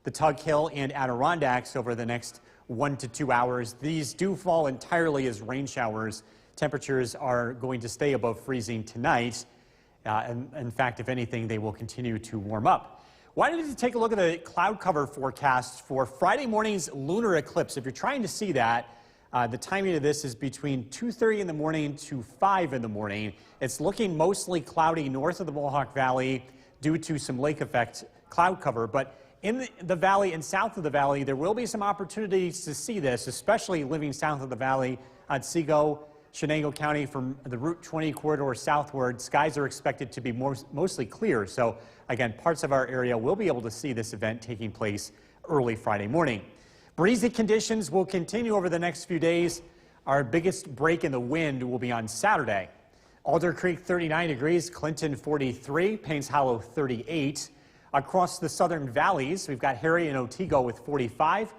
the Tug Hill and Adirondacks over the next 1 to 2 hours. These do fall entirely as rain showers. Temperatures are going to stay above freezing tonight. And in fact, if anything, they will continue to warm up. Why don't you take a look at the cloud cover forecast for Friday morning's lunar eclipse? If you're trying to see that, the timing of this is between 2:30 in the morning to 5 in the morning. It's looking mostly cloudy north of the Mohawk Valley due to some lake effect cloud cover, but in the valley and south of the valley, there will be some opportunities to see this, especially living south of the valley on Otsego, Shenango County from the Route 20 corridor southward. Skies are expected to be mostly clear. So again, parts of our area will be able to see this event taking place early Friday morning. Breezy conditions will continue over the next few days. Our biggest break in the wind will be on Saturday. Alder Creek 39 degrees, Clinton 43, Paynes Hollow 38. Across the southern valleys, we've got Harry and Otsego with 45,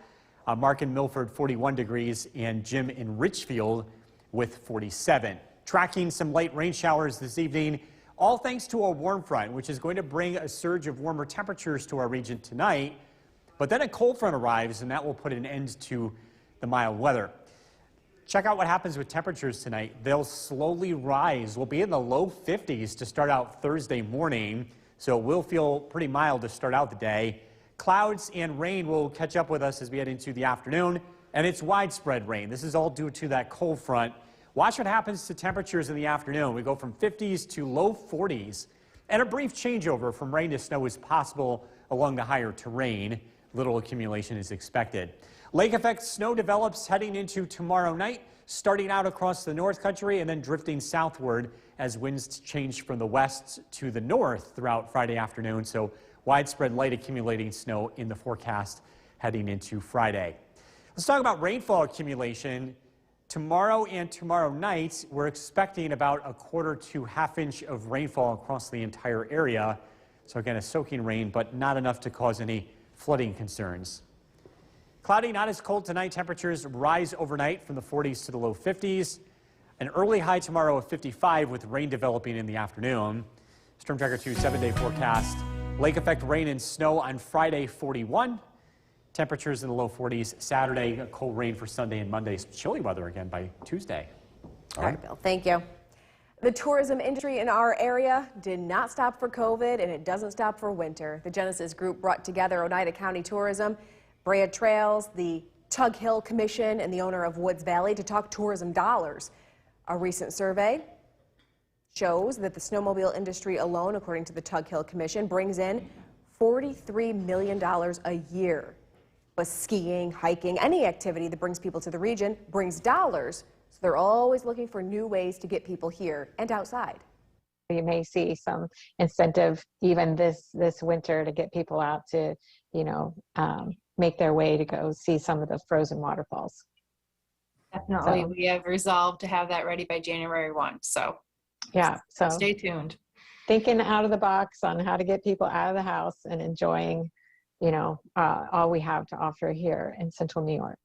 Mark and Milford 41 degrees, and Jim in Richfield with 47. Tracking some late rain showers this evening, all thanks to a warm front, which is going to bring a surge of warmer temperatures to our region tonight. But then a cold front arrives, and that will put an end to the mild weather. Check out what happens with temperatures tonight. They'll slowly rise. We'll be in the low 50s to start out Thursday morning, so it will feel pretty mild to start out the day. Clouds and rain will catch up with us as we head into the afternoon, and it's widespread rain. This is all due to that cold front. Watch what happens to temperatures in the afternoon. We go from 50s to low 40s, and a brief changeover from rain to snow is possible along the higher terrain. Little accumulation is expected. Lake effect snow develops heading into tomorrow night, starting out across the North Country and then drifting southward as winds change from the west to the north throughout Friday afternoon. So widespread light accumulating snow in the forecast heading into Friday. Let's talk about rainfall accumulation. Tomorrow and tomorrow night, we're expecting about a quarter to half inch of rainfall across the entire area. So again, a soaking rain, but not enough to cause any flooding concerns. Cloudy, not as cold tonight. Temperatures rise overnight from the 40s to the low 50s. An early high tomorrow of 55 with rain developing in the afternoon. Storm Tracker 2 7-day forecast. Lake effect rain and snow on Friday, 41. Temperatures in the low 40s. Saturday, cold rain for Sunday and Monday. Chilly weather again by Tuesday. All right, Bill, thank you. The tourism industry in our area did not stop for COVID, and it doesn't stop for winter. The Genesis Group brought together Oneida County Tourism, Brea Trails, the Tug Hill Commission, and the owner of Woods Valley to talk tourism dollars. A recent survey shows that the snowmobile industry alone, according to the Tug Hill Commission, brings in $43 million a year. But skiing, hiking, any activity that brings people to the region brings dollars. So they're always looking for new ways to get people here and outside. You may see some incentive even this winter to get people out to, make their way to go see some of the frozen waterfalls. Definitely. We have resolved to have that ready by January 1. So yeah, so stay tuned. Thinking out of the box on how to get people out of the house and enjoying, all we have to offer here in Central New York.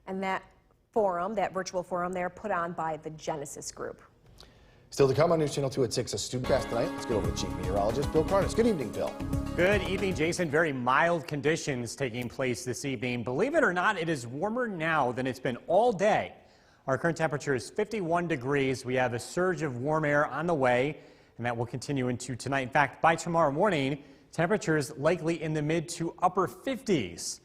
And that forum, that virtual forum there, put on by the Genesis Group. Still to come on News Channel 2 at 6, a student cast tonight. Let's go over to Chief Meteorologist Bill Cardis. Good evening, Bill. Good evening, Jason. Very mild conditions taking place this evening. Believe it or not, it is warmer now than it's been all day. Our current temperature is 51 degrees. We have a surge of warm air on the way, and that will continue into tonight. In fact, by tomorrow morning, temperatures likely in the mid to upper 50s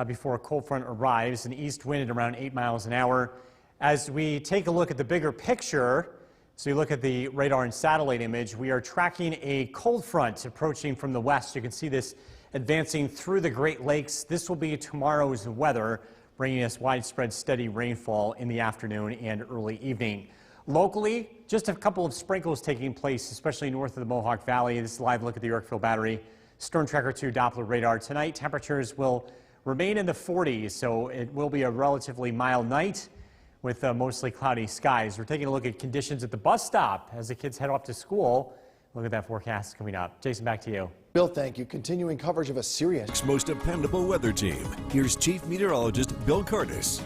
before a cold front arrives. An east wind at around 8 miles an hour. As we take a look at the bigger picture, so you look at the radar and satellite image, we are tracking a cold front approaching from the west. You can see this advancing through the Great Lakes. This will be tomorrow's weather, bringing us widespread steady rainfall in the afternoon and early evening. Locally, just a couple of sprinkles taking place, especially north of the Mohawk Valley. This is a live look at the Yorkville Battery. Storm Tracker 2 Doppler radar. Tonight, temperatures will remain in the 40s, so it will be a relatively mild night with mostly cloudy skies. We're taking a look at conditions at the bus stop as the kids head off to school. Look at that forecast coming up. Jason, back to you. Bill, thank you. Continuing coverage of a serious Most dependable weather team. Here's Chief Meteorologist Bill Cardis.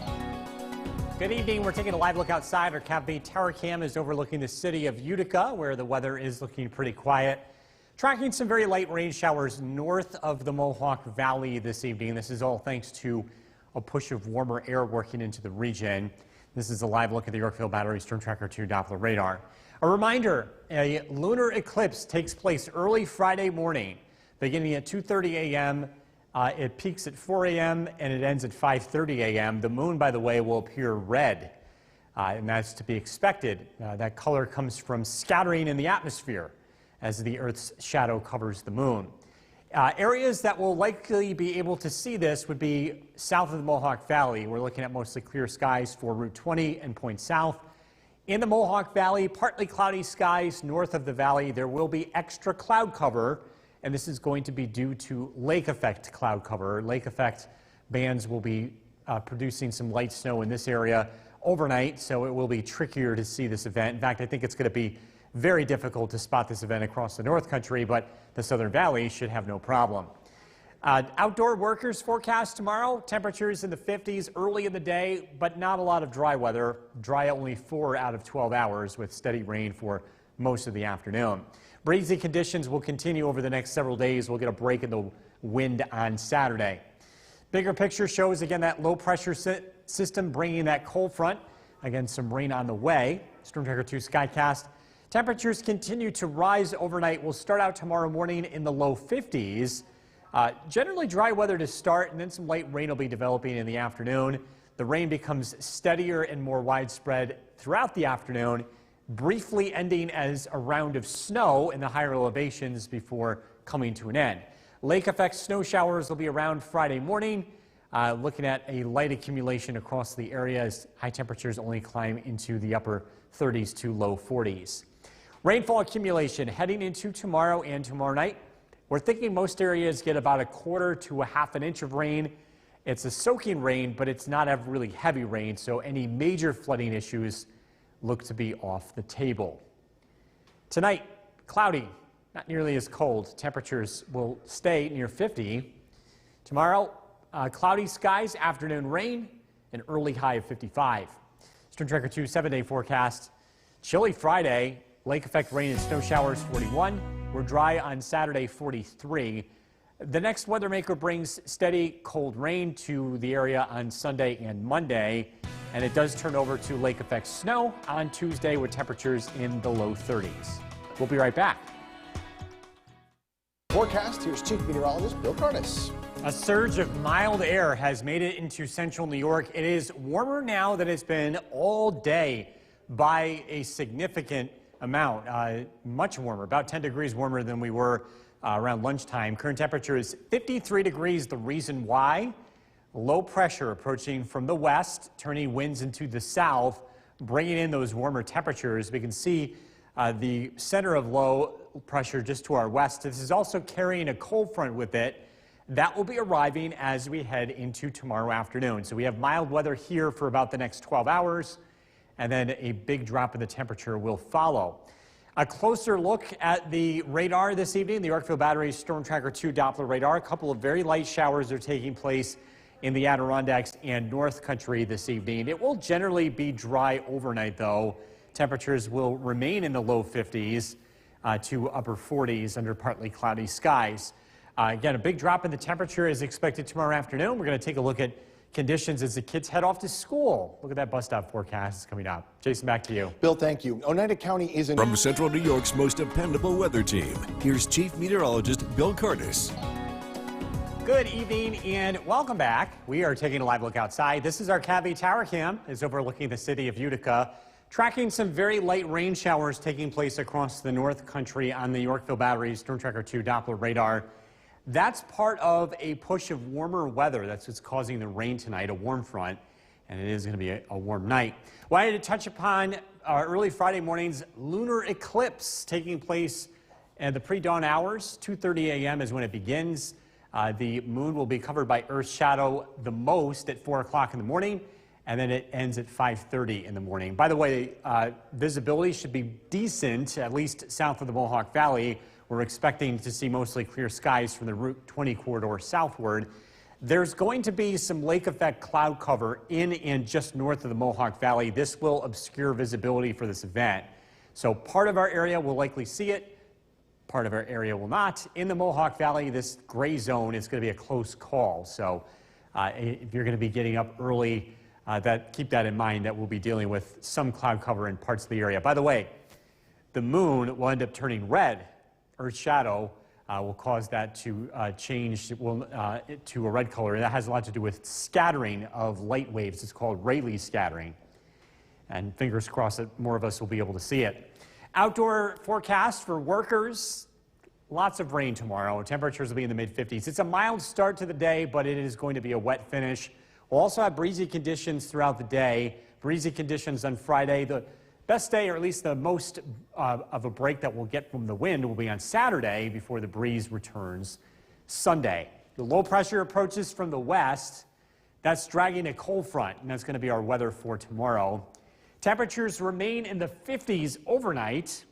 Good evening. We're taking a live look outside. Our Cafe Tower Cam is overlooking the city of Utica, where the weather is looking pretty quiet. Tracking some very light rain showers north of the Mohawk Valley this evening. This is all thanks to a push of warmer air working into the region. This is a live look at the Yorkville Battery Storm Tracker 2 Doppler radar. A reminder, a lunar eclipse takes place early Friday morning, beginning at 2:30 a.m. It peaks at 4 a.m. and it ends at 5:30 a.m. The moon, by the way, will appear red, and that's to be expected. That color comes from scattering in the atmosphere as the Earth's shadow covers the moon. Areas that will likely be able to see this would be south of the Mohawk Valley. We're looking at mostly clear skies for Route 20 and Point South. In the Mohawk Valley, partly cloudy skies. North of the valley, there will be extra cloud cover, and this is going to be due to lake effect cloud cover. Lake effect bands will be producing some light snow in this area overnight, so it will be trickier to see this event. In fact, I think it's going to be very difficult to spot this event across the North Country, but the Southern Valley should have no problem. Outdoor workers forecast tomorrow. Temperatures in the 50s early in the day, but not a lot of dry weather. Dry only 4 out of 12 hours with steady rain for most of the afternoon. Breezy conditions will continue over the next several days. We'll get a break in the wind on Saturday. Bigger picture shows again that low pressure system bringing that cold front. Again, some rain on the way. Storm Tracker 2 Skycast. Temperatures continue to rise overnight. We'll start out tomorrow morning in the low 50s. Generally dry weather to start, and then some light rain will be developing in the afternoon. The rain becomes steadier and more widespread throughout the afternoon, briefly ending as a round of snow in the higher elevations before coming to an end. Lake effect snow showers will be around Friday morning. Looking at a light accumulation across the area as high temperatures only climb into the upper 30s to low 40s. Rainfall accumulation heading into tomorrow and tomorrow night. We're thinking most areas get about 1/4 to 1/2 inch of rain. It's a soaking rain, but it's not a really heavy rain, so any major flooding issues look to be off the table. Tonight, cloudy, not nearly as cold. Temperatures will stay near 50. Tomorrow, cloudy skies, afternoon rain, an early high of 55. Storm Tracker 2 7-day forecast. Chilly Friday, lake effect rain and snow showers 41. We're dry on Saturday 43. The next weather maker brings steady cold rain to the area on Sunday and Monday, and it does turn over to lake effect snow on Tuesday with temperatures in the low 30s. We'll be right back. Forecast, here's Chief Meteorologist Bill Curtis. A surge of mild air has made it into central New York. It is warmer now than it's been all day by a significant amount, much warmer, about 10 degrees warmer than we were around lunchtime. Current temperature is 53 degrees. The reason why? Low pressure approaching from the west, turning winds into the south, bringing in those warmer temperatures. We can see the center of low pressure just to our west. This is also carrying a cold front with it. That will be arriving as we head into tomorrow afternoon. So we have mild weather here for about the next 12 hours, and then a big drop in the temperature will follow. A closer look at the radar this evening, the Yorkville Battery Storm Tracker 2 Doppler radar. A couple of very light showers are taking place in the Adirondacks and North Country this evening. It will generally be dry overnight, though. Temperatures will remain in the low 50s to upper 40s under partly cloudy skies. Again, a big drop in the temperature is expected tomorrow afternoon. We're going to take a look at conditions as the kids head off to school. Look at that bus stop forecast coming up. Jason, back to you. Bill, thank you. Oneida County is in... From Central New York's most dependable weather team, here's Chief Meteorologist Bill Curtis. Good evening and welcome back. We are taking a live look outside. This is our Cavity Tower Cam. It's overlooking the city of Utica, tracking some very light rain showers taking place across the North Country on the Yorkville Battery Storm Tracker 2 Doppler radar. That's part of a push of warmer weather. That's what's causing the rain tonight, a warm front, and it is going to be a warm night. Wanted to touch upon our early Friday morning's lunar eclipse taking place at the pre-dawn hours. 2:30 a.m. is when it begins. The moon will be covered by Earth's shadow the most at 4 o'clock in the morning, and then it ends at 5:30 in the morning. By the way, visibility should be decent, at least south of the Mohawk Valley. We're expecting to see mostly clear skies from the Route 20 corridor southward. There's going to be some lake effect cloud cover in and just north of the Mohawk Valley. This will obscure visibility for this event. So part of our area will likely see it, part of our area will not. In the Mohawk Valley, this gray zone is going to be a close call. So if you're going to be getting up early, keep that in mind, that we'll be dealing with some cloud cover in parts of the area. By the way, the moon will end up turning red. Earth's shadow will cause that to change to a red color. That has a lot to do with scattering of light waves. It's called Rayleigh scattering. And fingers crossed that more of us will be able to see it. Outdoor forecast for workers. Lots of rain tomorrow. Temperatures will be in the mid-50s. It's a mild start to the day, but it is going to be a wet finish. We'll also have breezy conditions throughout the day. Breezy conditions on Friday. The best day, or at least the most of a break that we'll get from the wind, will be on Saturday before the breeze returns Sunday. The low pressure approaches from the west. That's dragging a cold front, and that's going to be our weather for tomorrow. Temperatures remain in the 50s overnight.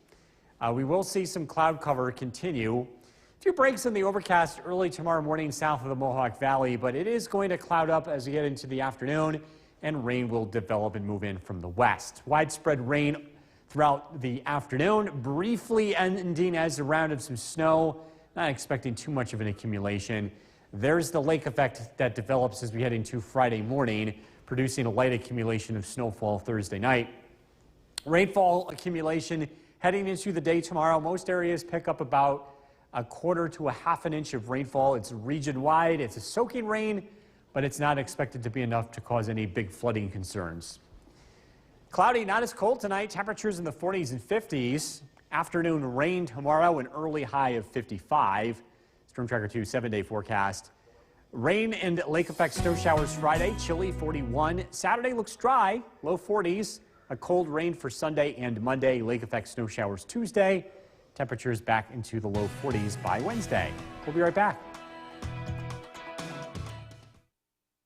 We will see some cloud cover continue. A few breaks in the overcast early tomorrow morning south of the Mohawk Valley, but it is going to cloud up as we get into the afternoon, and rain will develop and move in from the west. Widespread rain throughout the afternoon, briefly ending as a round of some snow. Not expecting too much of an accumulation. There's the lake effect that develops as we head into Friday morning, producing a light accumulation of snowfall Thursday night. Rainfall accumulation heading into the day tomorrow. Most areas pick up about a quarter to a half an inch of rainfall. It's region-wide. It's a soaking rain, but it's not expected to be enough to cause any big flooding concerns. Cloudy, not as cold tonight. Temperatures in the 40s and 50s. Afternoon rain tomorrow, an early high of 55. Storm Tracker 2 7-day forecast. Rain and lake effect snow showers Friday, chilly 41. Saturday looks dry, low 40s. A cold rain for Sunday and Monday. Lake effect snow showers Tuesday. Temperatures back into the low 40s by Wednesday. We'll be right back.